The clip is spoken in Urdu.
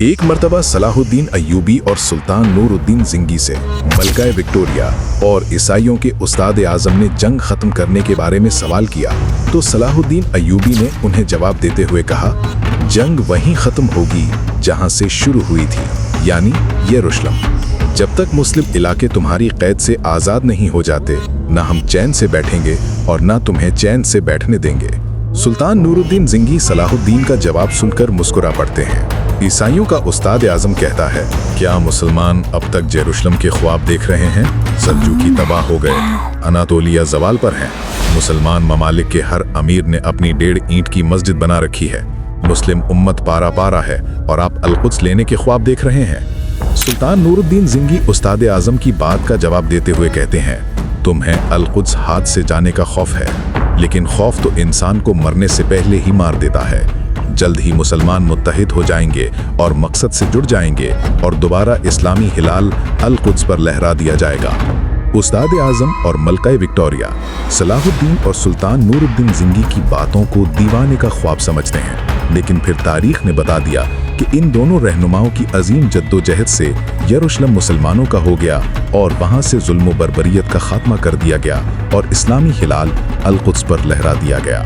ایک مرتبہ صلاح الدین ایوبی اور سلطان نور الدین زنگی سے ملکہ وکٹوریہ اور عیسائیوں کے استاد اعظم نے جنگ ختم کرنے کے بارے میں سوال کیا تو صلاح الدین ایوبی نے انہیں جواب دیتے ہوئے کہا، جنگ وہیں ختم ہوگی جہاں سے شروع ہوئی تھی، یعنی یروشلم۔ جب تک مسلم علاقے تمہاری قید سے آزاد نہیں ہو جاتے، نہ ہم چین سے بیٹھیں گے اور نہ تمہیں چین سے بیٹھنے دیں گے۔ سلطان نور الدین زنگی صلاح الدین کا جواب سن کر مسکرا پڑتے ہیں۔ عیسائیوں کا استاد اعظم کہتا ہے، کیا مسلمان اب تک یروشلم کے خواب دیکھ رہے ہیں؟ سلجوقی تباہ ہو گئے، اناطولیہ زوال پر ہیں۔ مسلمان ممالک کے ہر امیر نے اپنی 1.5 اینٹ کی مسجد بنا رکھی ہے۔ مسلم امت پارا پارا ہے اور آپ القدس لینے کے خواب دیکھ رہے ہیں۔ سلطان نور الدین زنگی استاد اعظم کی بات کا جواب دیتے ہوئے کہتے ہیں، تمہیں القدس ہاتھ سے جانے کا خوف ہے، لیکن خوف تو انسان کو مرنے سے پہلے ہی مار دیتا ہے۔ جلد ہی مسلمان متحد ہو جائیں گے اور مقصد سے جڑ جائیں گے اور دوبارہ اسلامی ہلال القدس پر لہرا دیا جائے گا۔ استاد اعظم اور ملکہ وکٹوریہ صلاح الدین اور سلطان نور الدین زنگی کی باتوں کو دیوانے کا خواب سمجھتے ہیں، لیکن پھر تاریخ نے بتا دیا کہ ان دونوں رہنماؤں کی عظیم جدوجہد سے یروشلم مسلمانوں کا ہو گیا اور وہاں سے ظلم و بربریت کا خاتمہ کر دیا گیا اور اسلامی ہلال القدس پر لہرا دیا گیا۔